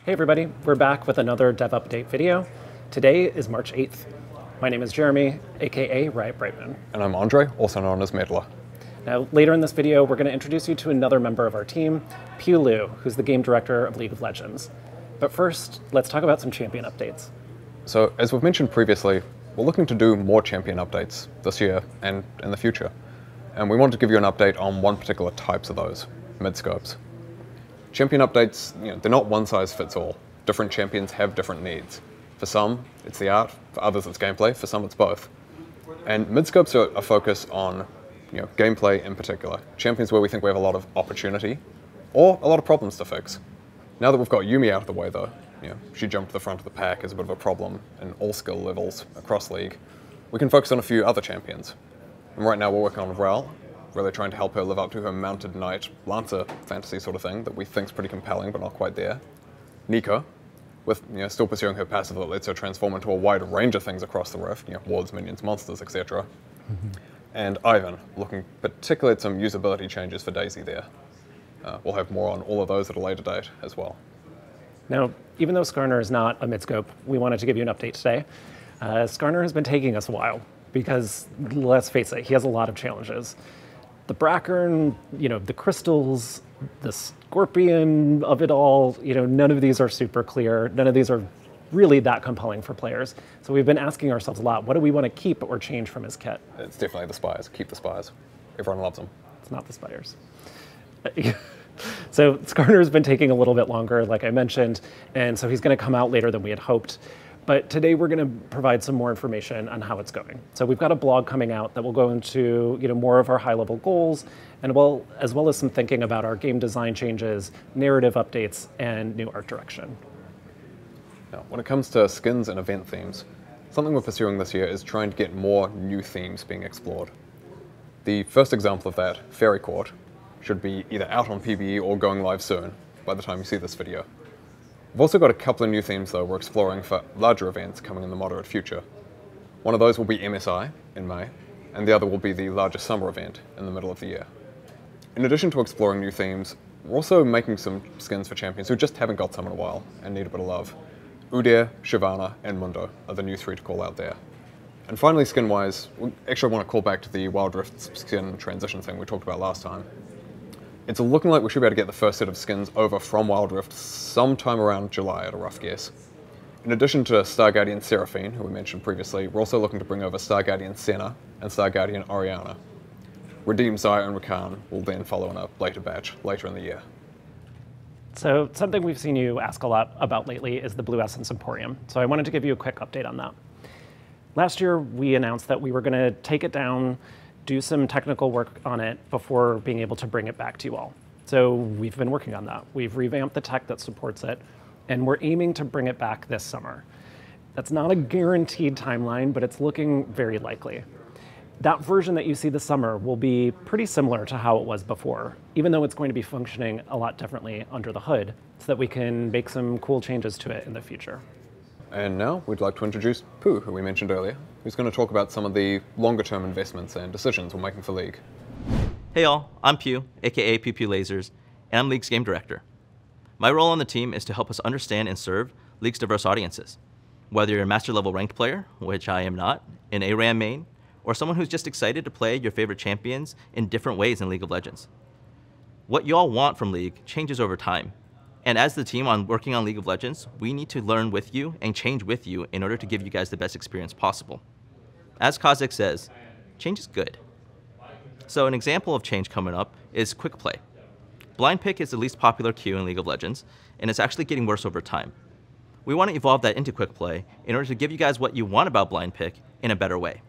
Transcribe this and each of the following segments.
Hey everybody, we're back with another Dev Update video. Today is March 8th. My name is Jeremy, aka Riot Brightmoon. And I'm Andre, also known as Meddler. Now, later in this video, we're going to introduce you to another member of our team, Pulu, who's the game director of League of Legends. But first, let's talk about some champion updates. So, as we've mentioned previously, we're looking to do more champion updates this year and in the future. And we wanted to give you an update on one particular types of those, mid-scopes. Champion updates, they're not one size fits all. Different champions have different needs. For some, it's the art, for others it's gameplay, for some it's both. And mid-scopes are a focus on gameplay in particular. Champions where we think we have a lot of opportunity, or a lot of problems to fix. Now that we've got Yuumi out of the way though, she jumped to the front of the pack as a bit of a problem in all skill levels across League, we can focus on a few other champions. And right now we're working on Ral, really trying to help her live up to her mounted knight, lancer fantasy sort of thing that we think's pretty compelling but not quite there. Nika, with still pursuing her passive that lets her transform into a wide range of things across the rift, wards, minions, monsters, etc. And Ivan, looking particularly at some usability changes for Daisy there. We'll have more on all of those at a later date as well. Now, even though Skarner is not a mid-scope, we wanted to give you an update today. Skarner has been taking us a while because, let's face it, he has a lot of challenges. The Brackern, the crystals, the scorpion of it all, none of these are super clear. None of these are really that compelling for players. So we've been asking ourselves a lot, what do we want to keep or change from his kit? It's definitely the Spires. Keep the Spires. Everyone loves them. It's not the Spires. So Skarner's been taking a little bit longer, like I mentioned, and so he's going to come out later than we had hoped. But today we're going to provide some more information on how it's going. So we've got a blog coming out that will go into more of our high-level goals, and as well as some thinking about our game design changes, narrative updates, and new art direction. Now, when it comes to skins and event themes, something we're pursuing this year is trying to get more new themes being explored. The first example of that, Fairy Court, should be either out on PBE or going live soon by the time you see this video. We've also got a couple of new themes though we're exploring for larger events coming in the moderate future. One of those will be MSI in May, and the other will be the largest summer event in the middle of the year. In addition to exploring new themes, we're also making some skins for champions who just haven't got some in a while and need a bit of love. Udyr, Shyvana, and Mundo are the new three to call out there. And finally, skin-wise, we actually want to call back to the Wild Rift skin transition thing we talked about last time. It's looking like we should be able to get the first set of skins over from Wild Rift sometime around July at a rough guess. In addition to Star Guardian Seraphine, who we mentioned previously, we're also looking to bring over Star Guardian Senna and Star Guardian Oriana. Redeem Xayah and Rakan will then follow in a later batch later in the year. So something we've seen you ask a lot about lately is the Blue Essence Emporium. So I wanted to give you a quick update on that. Last year, we announced that we were going to take it down, do some technical work on it before being able to bring it back to you all. So we've been working on that. We've revamped the tech that supports it, and we're aiming to bring it back this summer. That's not a guaranteed timeline, but it's looking very likely. That version that you see this summer will be pretty similar to how it was before, even though it's going to be functioning a lot differently under the hood, so that we can make some cool changes to it in the future. And now we'd like to introduce Pooh, who we mentioned earlier, who's going to talk about some of the longer-term investments and decisions we're making for League. Hey all, I'm Pew, aka Pupulasers, and I'm League's game director. My role on the team is to help us understand and serve League's diverse audiences. Whether you're a master-level ranked player, which I am not, an ARAM main, or someone who's just excited to play your favorite champions in different ways in League of Legends. What you all want from League changes over time. And as the team working on League of Legends, we need to learn with you and change with you in order to give you guys the best experience possible. As Kazik says, change is good. So an example of change coming up is quick play. Blind pick is the least popular queue in League of Legends, and it's actually getting worse over time. We want to evolve that into quick play in order to give you guys what you want about blind pick in a better way.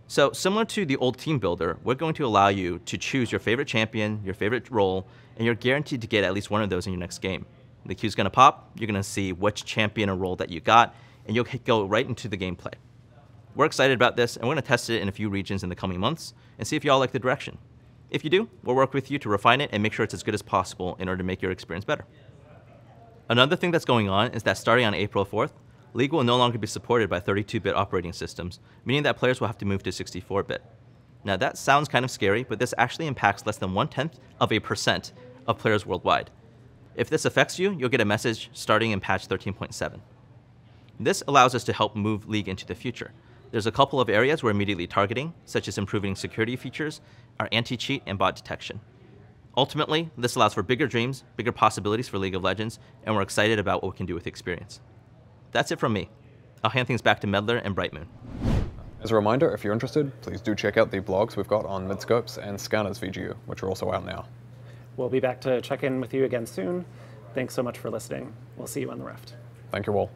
So similar to the old team builder, we're going to allow you to choose your favorite champion, your favorite role, and you're guaranteed to get at least one of those in your next game. The queue's going to pop, you're going to see which champion or role that you got, and you'll go right into the gameplay. We're excited about this, and we're going to test it in a few regions in the coming months and see if y'all like the direction. If you do, we'll work with you to refine it and make sure it's as good as possible in order to make your experience better. Another thing that's going on is that starting on April 4th, League will no longer be supported by 32-bit operating systems, meaning that players will have to move to 64-bit. Now that sounds kind of scary, but this actually impacts less than 1/10% of players worldwide. If this affects you, you'll get a message starting in patch 13.7. This allows us to help move League into the future. There's a couple of areas we're immediately targeting, such as improving security features, our anti-cheat, and bot detection. Ultimately, this allows for bigger dreams, bigger possibilities for League of Legends, and we're excited about what we can do with the experience. That's it from me. I'll hand things back to Meddler and Brightmoon. As a reminder, if you're interested, please do check out the blogs we've got on Midscopes and Scanner's VGU, which are also out now. We'll be back to check in with you again soon. Thanks so much for listening. We'll see you on the Rift. Thank you all.